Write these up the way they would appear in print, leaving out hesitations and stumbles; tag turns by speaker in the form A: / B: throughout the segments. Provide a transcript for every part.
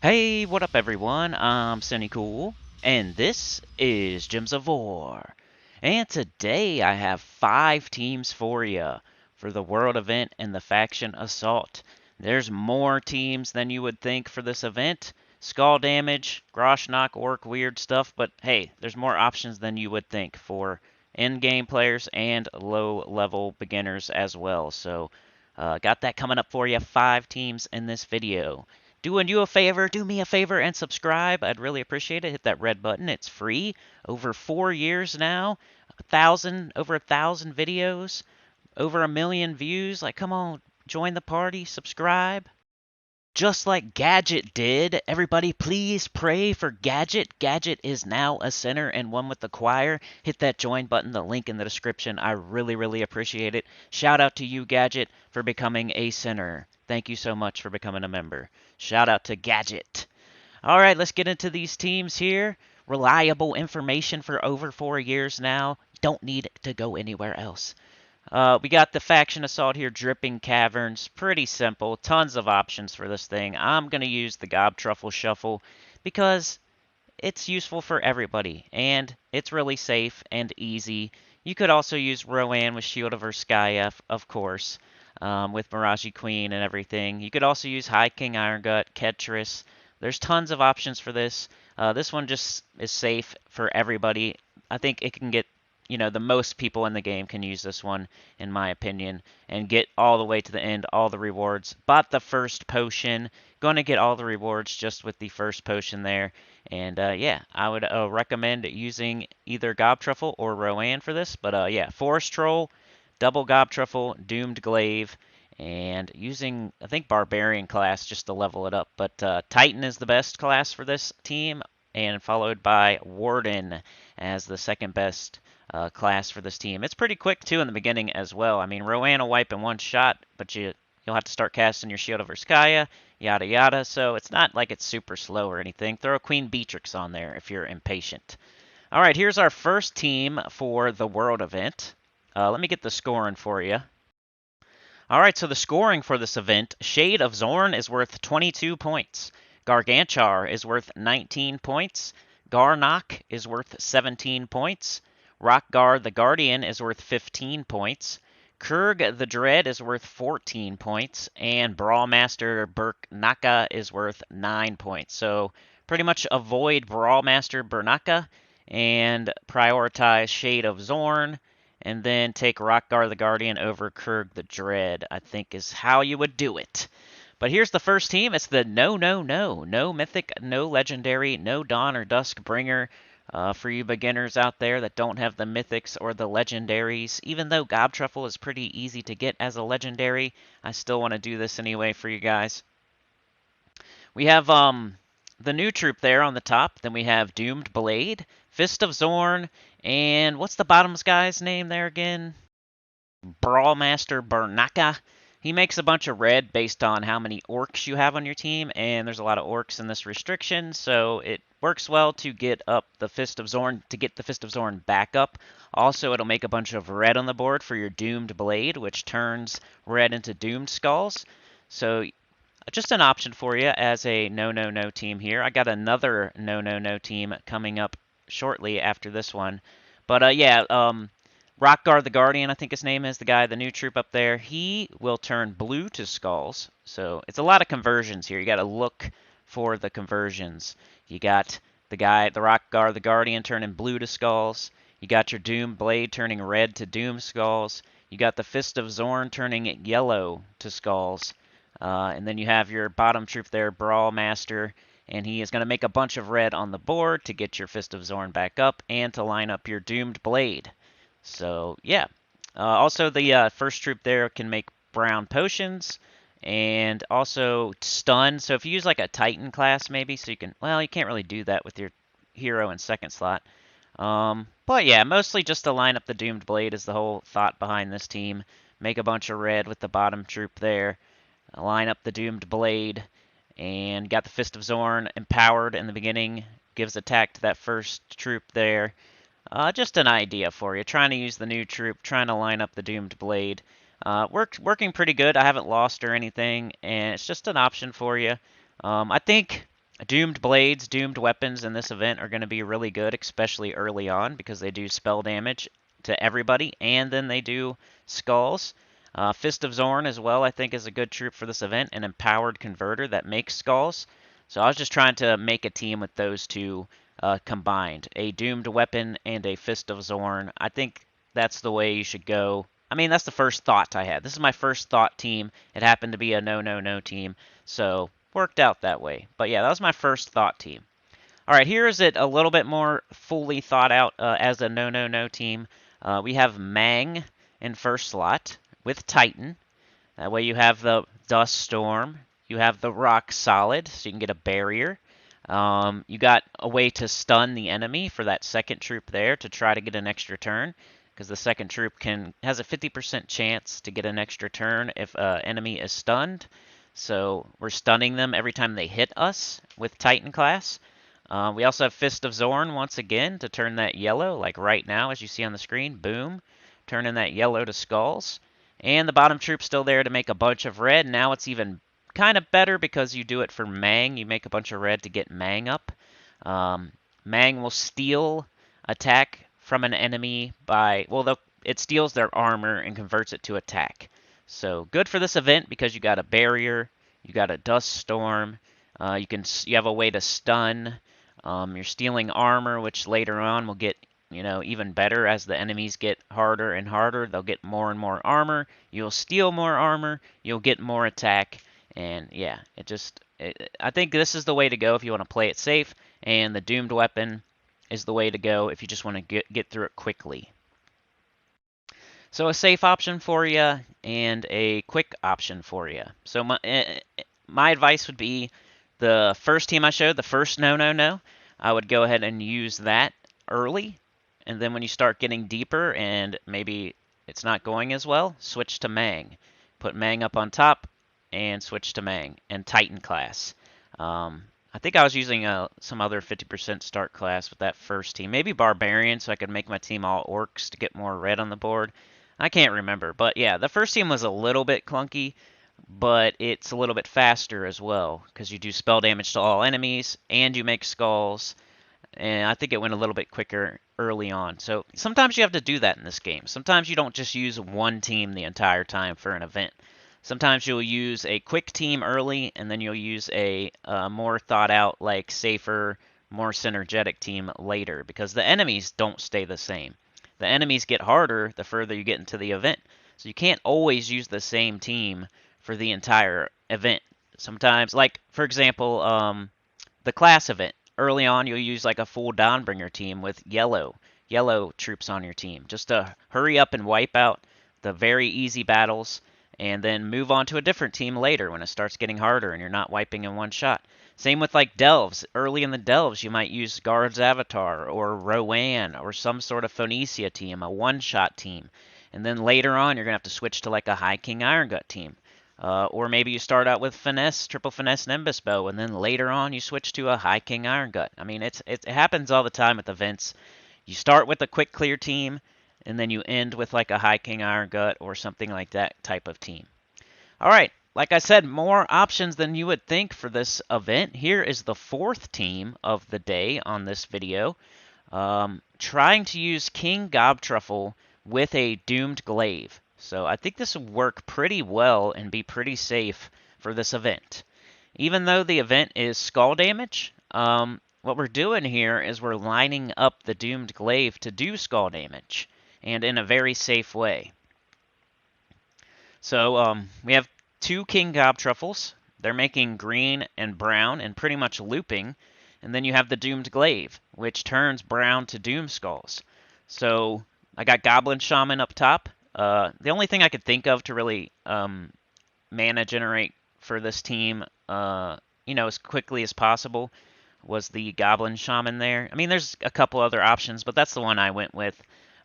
A: Hey, what up everyone? I'm Sinnycool, and this is Gems of War. And today I have 5 teams for you for the World event and the Faction Assault. There's more teams than you would think for this event. Skull damage, Groshnock, Orc, weird stuff, but hey, there's more options than you would think for in-game players and low-level beginners as well. So, got that coming up for you. 5 teams in this video. Doing you a favor, do me a favor and subscribe. I'd really appreciate it. Hit that red button. It's free. Over 4 years now. Over 1,000 videos. Over 1 million views. Like, come on, join the party, subscribe. Just like Gadget did. Everybody, please pray for Gadget. Gadget is now a center and one with the choir. Hit that join button, the link in the description. I really appreciate it. Shout out to you, Gadget, for becoming a center. Thank you so much for becoming a member. Shout out to Gadget. All right, let's get into these teams here. Reliable information for over 4 years now. Don't need to go anywhere else. We got the Faction Assault here, Dripping Caverns. Pretty simple. Tons of options for this thing. I'm going to use the Gob Truffle Shuffle because it's useful for everybody, and it's really safe and easy. You could also use Rowan with Shield of Urskaya, of course, with Mirage Queen and everything. You could also use High King Irongut, Ketris. There's tons of options for this. This one just is safe for everybody. I think it can get the most people in the game can use this one, in my opinion, and get all the way to the end, all the rewards. Bought the first potion, going to get all the rewards just with the first potion there. And yeah, I would recommend using either Gob Truffle or Rowan for this. But yeah, Forest Troll, double Gob Truffle, Doomed Glaive, and using, I think, Barbarian class just to level it up. But Titan is the best class for this team, and followed by Warden as the second best class for this team. It's pretty quick too in the beginning as well. I mean, Rowan will wipe in one shot, but you'll have to start casting your Shield of Urskaya, yada yada. So it's not like it's super slow or anything. Throw a Queen Beatrix on there if you're impatient. All right, here's our first team for the World event. Let me get the scoring for you. All right, so the scoring for this event, Shade of Zorn is worth 22 points. Garganchar is worth 19 points. Garnock is worth 17 points. Rockgar the Guardian is worth 15 points. Kurg the Dread is worth 14 points. And Brawlmaster Burnaka is worth 9 points. So pretty much avoid Brawlmaster Burnaka and prioritize Shade of Zorn, and then take Rockgar the Guardian over Kurg the Dread, I think is how you would do it. But here's the first team. It's the no mythic, no legendary, no dawn or dusk bringer. For you beginners out there that don't have the mythics or the legendaries, even though Gob Truffle is pretty easy to get as a legendary, I still want to do this anyway for you guys. We have the new troop there on the top. Then we have Doomed Blade, Fist of Zorn, and what's the bottom's guy's name there again? Brawlmaster Burnaka. He makes a bunch of red based on how many orcs you have on your team, and there's a lot of orcs in this restriction, so it works well to get up the Fist of Zorn, to get the Fist of Zorn back up. Also, it'll make a bunch of red on the board for your Doomed Blade, which turns red into Doomed Skulls. So just an option for you as a no team here. I got another no team coming up shortly after this one. But yeah, Rockgar the Guardian, I think his name is, the guy, the new troop up there, he will turn blue to skulls. So it's a lot of conversions here. You got to look for the conversions. You got the guy, the Rockgar the Guardian, turning blue to skulls. You got your Doom Blade turning red to Doom Skulls. You got the Fist of Zorn turning yellow to skulls. And then you have your bottom troop there, Brawlmaster, and he is going to make a bunch of red on the board to get your Fist of Zorn back up and to line up your Doomed Blade. So, yeah. Also, the first troop there can make brown potions and also stun. So if you use like a Titan class maybe, so you can, well, you can't really do that with your hero in second slot. But yeah, mostly just to line up the Doomed Blade is the whole thought behind this team. Make a bunch of red with the bottom troop there. Line up the Doomed Blade, and got the Fist of Zorn empowered in the beginning. Gives attack to that first troop there. Just an idea for you. Trying to use the new troop, trying to line up the Doomed Blade. Working pretty good. I haven't lost or anything, and it's just an option for you. I think Doomed blades, doomed weapons in this event are going to be really good, especially early on, because they do spell damage to everybody, and then they do skulls. Fist of Zorn as well, I think, is a good troop for this event, an empowered converter that makes skulls. So I was just trying to make a team with those two combined, a doomed weapon and a Fist of Zorn. I think that's the way you should go. I mean, that's the first thought I had. This is my first thought team. It happened to be a no team, so worked out that way. But yeah, that was my first thought team. All right, here is it a little bit more fully thought out as a no team. We have Mang in first slot with Titan. That way you have the Dust Storm. You have the Rock Solid, so you can get a barrier. You got a way to stun the enemy for that second troop there to try to get an extra turn, because the second troop has a 50% chance to get an extra turn if an enemy is stunned. So we're stunning them every time they hit us with Titan class. We also have Fist of Zorn once again to turn that yellow, like right now as you see on the screen. Boom. Turning that yellow to skulls. And the bottom troop's still there to make a bunch of red. Now it's even kind of better because you do it for Mang. You make a bunch of red to get Mang up. Mang will steal attack from an enemy by, well, it steals their armor and converts it to attack. So good for this event because you got a barrier, you got a dust storm, you have a way to stun. You're stealing armor, which later on will get even better as the enemies get harder and harder. They'll get more and more armor. You'll steal more armor. You'll get more attack. And yeah, I think this is the way to go if you want to play it safe. And the doomed weapon is the way to go if you just want to get through it quickly. So a safe option for you and a quick option for you. So my advice would be the first team I showed, the first no, I would go ahead and use that early. And then when you start getting deeper and maybe it's not going as well, switch to Mang. Put Mang up on top and switch to Mang and Titan class. I think I was using some other 50% start class with that first team. Maybe Barbarian so I could make my team all orcs to get more red on the board. I can't remember. But yeah, the first team was a little bit clunky, but it's a little bit faster as well because you do spell damage to all enemies and you make skulls. And I think it went a little bit quicker early on. So sometimes you have to do that in this game. Sometimes you don't just use one team the entire time for an event. Sometimes you'll use a quick team early, and then you'll use a more thought out, like safer, more synergetic team later, because the enemies don't stay the same. The enemies get harder the further you get into the event. So you can't always use the same team for the entire event. Sometimes, like, for example, the class event. Early on, you'll use like a full Dawnbringer team with yellow troops on your team, just to hurry up and wipe out the very easy battles, and then move on to a different team later when it starts getting harder and you're not wiping in one shot. Same with like Delves. Early in the Delves, you might use Guard's Avatar or Rowan or some sort of Phoenicia team, a one-shot team. And then later on, you're going to have to switch to like a High King Irongut team. Or maybe you start out with Finesse, Triple Finesse Nimbus Bow, and then later on you switch to a High King Irongut. I mean, it happens all the time with events. You start with a quick clear team, and then you end with like a High King Irongut or something like that type of team. All right, like I said, more options than you would think for this event. Here is the fourth team of the day on this video. Trying to use King Gobtruffle with a Doomed Glaive. So I think this would work pretty well and be pretty safe for this event. Even though the event is skull damage, what we're doing here is we're lining up the Doomed Glaive to do skull damage, and in a very safe way. So we have two King Gobtruffles. They're making green and brown and pretty much looping. And then you have the Doomed Glaive, which turns brown to Doom Skulls. So I got Goblin Shaman up top. The only thing I could think of to really mana generate for this team, as quickly as possible was the Goblin Shaman there. I mean, there's a couple other options, but that's the one I went with.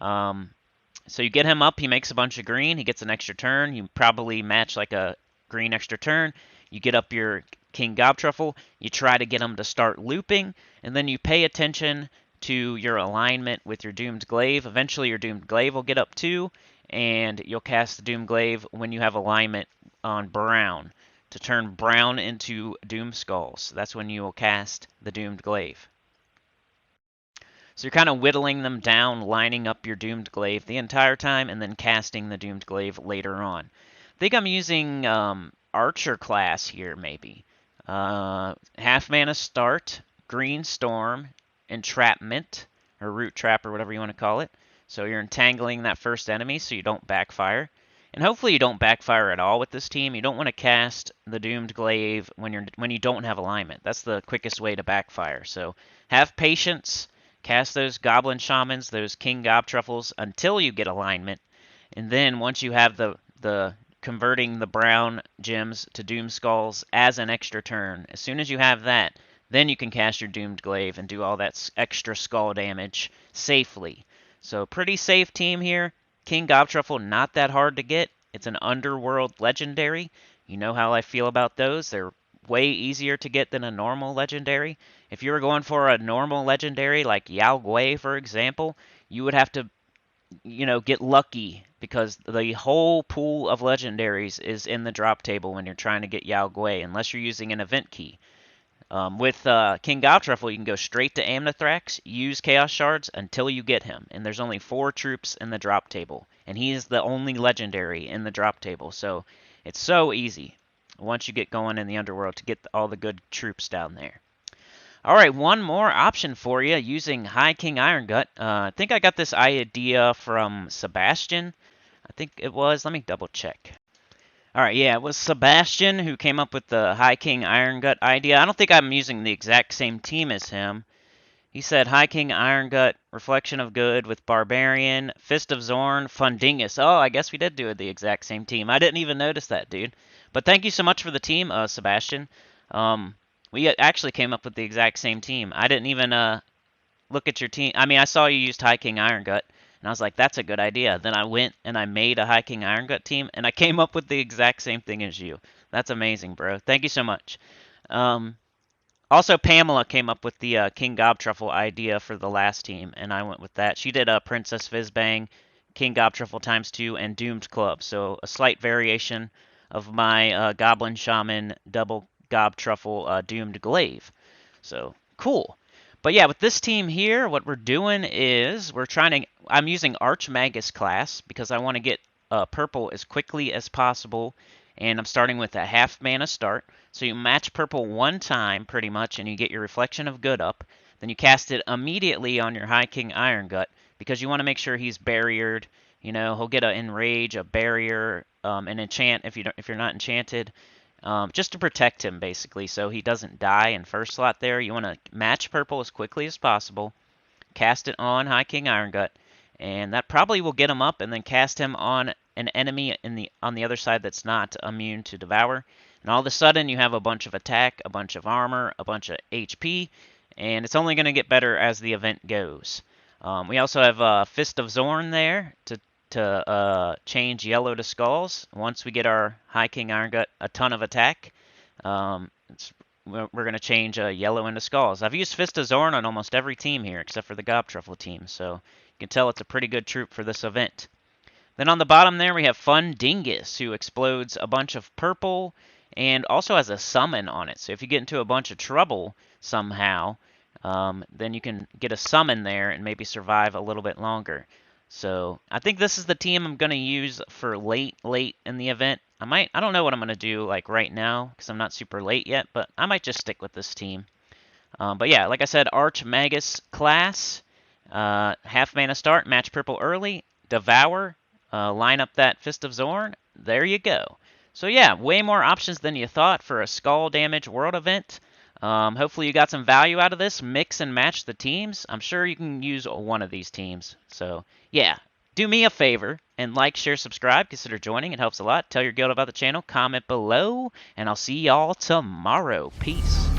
A: So you get him up, he makes a bunch of green, he gets an extra turn. You probably match like a green extra turn. You get up your King Gobtruffle, you try to get him to start looping, and then you pay attention to your alignment with your Doomed Glaive. Eventually your Doomed Glaive will get up too, and you'll cast the Doomed Glaive when you have alignment on brown. to turn brown into Doom Skulls. That's when you will cast the Doomed Glaive. So you're kind of whittling them down, lining up your Doomed Glaive the entire time, and then casting the Doomed Glaive later on. I think I'm using Archer class here, maybe. Half mana start, Green Storm, Entrapment, or Root Trap, or whatever you want to call it. So you're entangling that first enemy so you don't backfire. And hopefully you don't backfire at all with this team. You don't want to cast the Doomed Glaive when you don't have alignment. That's the quickest way to backfire. So have patience. Cast those Goblin Shamans, those King Gobtruffles, until you get alignment. And then once you have the converting the brown gems to Doom Skulls as an extra turn, as soon as you have that, then you can cast your Doomed Glaive and do all that extra skull damage safely. So pretty safe team here. King Gobtruffle, not that hard to get. It's an Underworld legendary. You know how I feel about those. They're way easier to get than a normal legendary. If you were going for a normal legendary like Yao Gui, for example, you would have to, get lucky because the whole pool of legendaries is in the drop table when you're trying to get Yao Gui, unless you're using an event key. With King Gobtruffle, you can go straight to Amnithrax, use Chaos Shards until you get him, and there's only 4 troops in the drop table, and he is the only legendary in the drop table, so it's so easy once you get going in the Underworld to get all the good troops down there. Alright, one more option for you using High King Irongut. I think I got this idea from Sebastian. I think it was. Let me double check. Alright, yeah, it was Sebastian who came up with the High King Irongut idea. I don't think I'm using the exact same team as him. He said High King Irongut, Reflection of Good with Barbarian, Fist of Zorn, Fundingus. Oh, I guess we did do the exact same team. I didn't even notice that, dude. But thank you so much for the team, Sebastian. We actually came up with the exact same team. I didn't even look at your team. I mean, I saw you used High King Irongut, and I was like, that's a good idea. Then I went and I made a High King Irongut team, and I came up with the exact same thing as you. That's amazing, bro. Thank you so much. Also, Pamela came up with the King Gobtruffle idea for the last team, and I went with that. She did Princess Fizzbang, King Gobtruffle ×2, and Doomed Club. So a slight variation of my Goblin Shaman double Gobtruffle Doomed Glaive. So cool. But yeah, with this team here, what we're doing is I'm using Archmagus class because I want to get purple as quickly as possible, and I'm starting with a half mana start. So you match purple one time pretty much, and you get your Reflection of Good up. Then you cast it immediately on your High King Irongut because you want to make sure he's barriered. He'll get an Enrage, a barrier, an enchant if you're not enchanted. Just to protect him, basically, so he doesn't die in first slot there. You want to match purple as quickly as possible, cast it on High King Irongut, and that probably will get him up, and then cast him on an enemy on the other side that's not immune to Devour. And all of a sudden, you have a bunch of attack, a bunch of armor, a bunch of HP, and it's only going to get better as the event goes. We also have Fist of Zorn there to change yellow to skulls. Once we get our High King Irongut a ton of attack, we're going to change yellow into skulls. I've used Fist of Zorn on almost every team here except for the Gobtruffle team, so you can tell it's a pretty good troop for this event. Then on the bottom there we have Fundingus, who explodes a bunch of purple and also has a summon on it. So if you get into a bunch of trouble somehow, then you can get a summon there and maybe survive a little bit longer. So I think this is the team I'm going to use for late in the event. I don't know what I'm going to do like right now because I'm not super late yet, but I might just stick with this team. But yeah, like I said, Archmagus class, half mana start, match purple early, Devour, line up that Fist of Zorn. There you go. So yeah, way more options than you thought for a skull damage world event. Hopefully you got some value out of this. Mix and match the teams. I'm sure you can use one of these teams. So yeah, do me a favor and like, share, subscribe. Consider joining. It helps a lot. Tell your guild about the channel. Comment below. And I'll see y'all tomorrow. Peace.